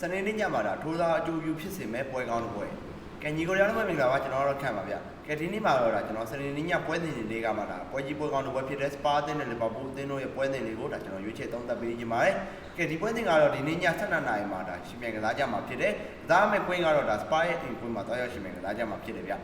စနေနေ့ညမှာဒါထိုးသားအကျိုးပြုဖြစ်စေမဲ့ပွဲကောင်းတစ်ပွဲကဲညီကိုရအောင်မင်္ဂလာပါကျွန်တော်တို့ခံပါဗျကဲဒီနေ့မှာတော့ဒါကျွန်တော်စနေနေ့ညပွဲစဉ်တွေကမှဒါပွဲကြီးပွဲကောင်းတစ်ပွဲဖြစ်တဲ့စပါးအသင်းနဲ့လီဗာပူးအသင်းတို့ရဲ့ပွဲစဉ်တွေကိုဒါကျွန်တော်ရွေးချယ်သုံးသပ်ပေးခြင်းပါတယ်ကဲဒီပွဲစဉ်ကတော့ဒီနေ့ည7:00 နာရီမှာဒါရှင်မြန်ကစားကြမှာဖြစ်တယ်ကစားမဲ့ကွင်းကတော့ဒါစပါးရဲ့အိမ်ကွင်းမှာသွားရောက်ရှင်မြန်ကစားကြမှာဖြစ်တယ်ဗျ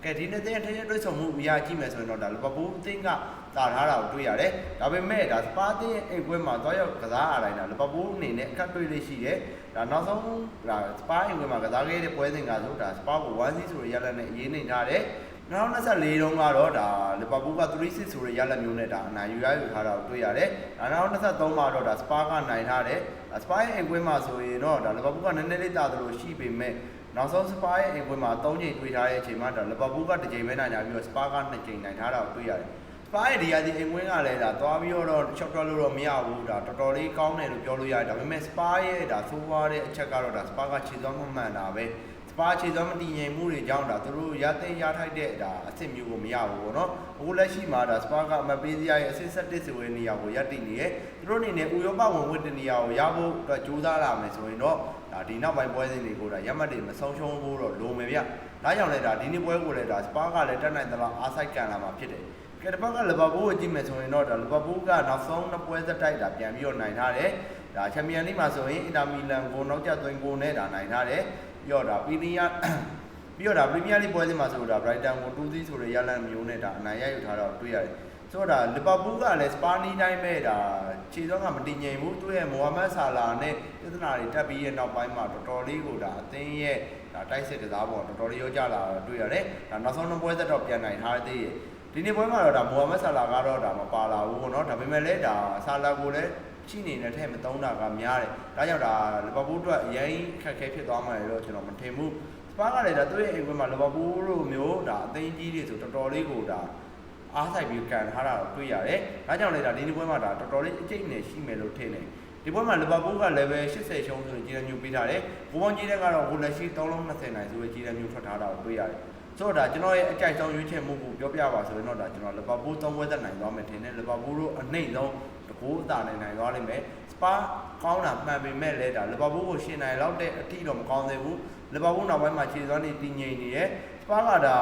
ကဲဒီနေ့တဲ့ထည့်တွေ့ဆုံမှုအရာကြည့်မယ်ဆိုရင်တော့ဒါလီဗာပူးအသင်းကတာထားတာကိုတွေ့ရတယ်ဒါပေမဲ့ဒါစပါးအသင်းရဲ့အိမ်ကွင်းမှာသွားရောက်ကစားရတိုင်းဒါလီဗာပူးအနေနဲ့အခက်တွေ့လေးရှိတယ်ဒါနောက်ဆုံးဒါစပါးအိမ်ကွင်းမှာကစားခဲ့တဲ့ပွဲစဉ်ကဆိုဒါစပါးကို1-0ဆိုတဲ့ရလဒ်နဲ့အရေးနေထားတယ်2024တုန်းကတော့ဒါလီဗာပူးက3-6ဆိုတဲ့ရလဒ်မျိုးနဲ့ဒါအနိုင်ယူထားတာကိုတွေ့ရတယ်2023မှာတော့ဒါစပါးကနိုင်ထားတယ်စပါးရဲ့အိမ်ကွင်းမှာဆိုရင်တော့ဒါလီဗာပူးကနည်းနည်းလေးတာသလိုရှိပေမဲ့နောက်ဆုံးစပါးရဲ့အိမ်ကွင်းမှာ3ချိန်တွေ့ထားတဲ့အချိန်မှာဒါလီဗာပူးက1ချိန်ပဲနိုင်ကြပြီးတော့စပါးက2ချိန်နိုင်ထားတာကိုတွေ့ရတယ်စပါးရဲ့ဒီရာဒီအိမ်ကွင်းကလည်းဒါသွားပြီးတော့ short ထွက်လို့တော့မရဘူးဒါတော်တော်လေးကောင်းတယ်လို့ပြောလို့ရတယ်ဒါပေမဲ့စပါးရဲ့ဒါဆိုးွားတဲ့အချက်ကတော့ဒါစပါးကခြေစွမ်းမမှန်တာပဲစပါးခြေစွမ်းမတည်ငြိမ်မှုတွေကြောင့်ဒါသူတို့ရတဲ့ရထိုက်တဲ့ဒါအဆင့်မျိုးကိုမရဘူးပေါ့နော်အခုလက်ရှိမှာဒါစပါးကအမပေးစရာရဲ့အဆင့်7ဆိုတဲ့နေရာကိုရပ်တည်နေရဲ့သူတို့အနေနဲ့ဥရောပဝင်ဝင်တဲ့နေရာကိုရဖို့အတွက်ကြိုးစားလာမယ်ဆိုရင်တော့ဒါဒီနောက်ပိုင်းပွဲစဉ်တွေကိုဒါရမှတ်တွေမဆုံးရှုံးဖို့တော့လိုမယ်ဗျဒါကြောင့်လည်းဒါဒီနေ့ပွဲကိုလည်းဒါစပါးကလည်းတက်နိုင်သလောက်အားစိုက်ကန်လာမှာဖြစ်တယ်ကဲတစ်ပတ်ကလီဗာပူးကိုကြည့်မယ်ဆိုရင်တော့ဒါလီဗာပူးကနောက်ဆုံးနှစ်ပွဲသက်တိုက်ဒါပြန်ပြီးတော့နိုင်ထားတယ်ဒါချန်ပီယံလိမှာဆိုရင်အင်တာမီလန်ကိုနောက်ကျသွင်းကိုနဲ့ဒါနိုင်ထားတယ်ပြီးတော့ဒါပရီးမီးယားလိပွဲစဉ်မှာဆိုတော့ဒါဘရိုက်တန်ကို2-0ဆိုတဲ့ရလဒ်မျိုးနဲ့ဒါအနိုင်ရယူထားတော့တွေ့ရတယ်ဆိုတော့ဒါလီဗာပူးကလည်းစပါးနီးတိုင်းပဲဒါခြေစွမ်းကမတည်ငြိမ်ဘူးသူ့ရဲ့မိုဟာမက်ဆာလာနဲ့ပြဿနာတွေတက်ပြီးရဲ့နောက်ပိုင်းမှာတော်တော်လေးကိုဒါအသင်းရဲ့ဒါတိုက်စစ်ကစားပေါ်တော်တော်လေးရောကြလာတွေ့ရတယ်ဒါနောက်ဆုံးနှစ်ပွဲသက်တော့ပြန်နိုင်ထားသေးတယ်ဒီနေ့ပွဲမှာတော့ဒါမိုဟာမက်ဆာလာကတော့ဒါမပါလာဘူးပေါ့နော်ဒါပေမဲ့လည်းဒါဆာလာကိုလည်းရှိနေတဲ့ထက်မသုံးတာကများတယ်ဒါကြောင့်ဒါလီဗာပူးအတွက်အရင်ခက်ခဲဖြစ်သွားမှလည်းတော့ကျွန်တော်မထင်ဘူးစပါးကလည်းဒါသူ့ရဲ့အိမ်ကွင်းမှာလီဗာပူးလိုမျိုးဒါအသင်းကြီးတွေဆိုတော်တော်လေးကိုဒါအားဆိုင်ပြီးကန်ထားတာတော့တွေ့ရတယ်ဒါကြောင့်လည်းဒါဒီနေ့ပွဲမှာဒါတော်တော်လေးအကျိတ်နဲ့ရှိမယ်လို့ထင်တယ်ဒီပွဲမှာလီဗာပူးက level 80ရှုံးဆိုရင်ကြီးရမျိုးပေးထားတယ်ဂိုးပေါင်းကြီးတဲ့ကတော့ဟိုလက်ရှိ3-20နိုင်ဆိုရင်ကြီးရမျိုးထွက်ထားတာကိုတွေ့ရတယ်ဆိုတော့ဒါကျွန်တော်ရဲ့အကြိုက်ဆုံးရွေးချယ်မှုကိုပြောပြပါဆိုရင်တော့ဒါကျွန်တော်လီဗာပူး3ပွဲသက်နိုင်သွားမယ်ထင်တယ်လီဗာပူးတို့အနှိမ့်ဆုံးတကူအသာနိုင်သွားလိမ့်မယ်စပါးကောင်းတာမှန်ပေမဲ့လည်းဒါလီဗာပူးကိုရှင်နိုင်လောက်တဲ့အထိတော့မကောင်းသေးဘူးလီဗာပူးနောက်ပိုင်းမှာခြေစွမ်းတွေတည်ငြိမ်နေရဲ့စပါးကဒါ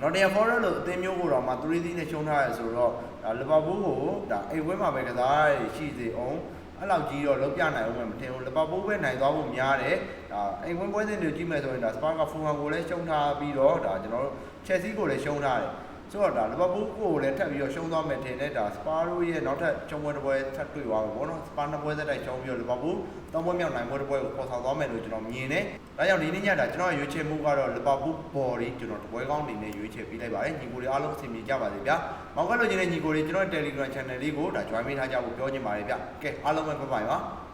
Nottingham Forest လို့အသင်းမျိုးကိုတော့မှ3-0နဲ့ရှုံးထားရဆိုတော့ဒါလီဗာပူးကိုဒါအိမ်ဝဲမှာပဲကစားရရှိစေအောင်အဲ့လောက်ကြီးတော့လုံးပြနိုင်အောင်မထင်ဘူးလီဗာပူးပဲနိုင်သွားဖို့များတယ်ဒါအိမ်ဝဲပွဲစဉ်တွေကြည့်မယ်ဆိုရင်ဒါစပါးကဖူဟမ်ကိုလည်းရှုံးထားပြီးတော့ဒါကျွန်တော်တို့ချက်စီကိုလည်းရှုံးထားတယ်ဆိုတော့ဒါလီဗာပူးကိုလည်းထပ်ပြီးတော့ရှုံးသွားမယ်ထင်တယ်ဒါစပါးတို့ရဲ့နောက်ထပ်ရှုံးပွဲတစ်ပွဲထပ်တွေ့သွားမှာပေါ့နော်စပါးနှစ်ပွဲသက်တိုက်ရှုံးပြီးတော့လီဗာပူး3ပွဲမြောက်နိုင်ပွဲတစ်ပွဲကိုပေါ်ဆောင်သွားမယ်လို့ကျွန်တော်မြင်တယ်ဒါကြောင့်ဒီနေ့ညဒါကျွန်တော်ရွေးချယ်မှုကတော့လီဗာပူးဘော်ဒီကျွန်တော်တပွဲကောင်းအနေနဲ့ရွေးချယ်ပေးလိုက်ပါတယ်ညီကိုတွေအားလုံးအဆင်ပြေကြပါစေဗျာမောင်ကလို့ခြင်းတဲ့ညီကိုတွေကျွန်တော် Telegram Channel လေးကိုဒါ join ပေးထားကြဖို့ပြောချင်ပါတယ်ဗျကဲအားလုံးပဲ拜拜ပါ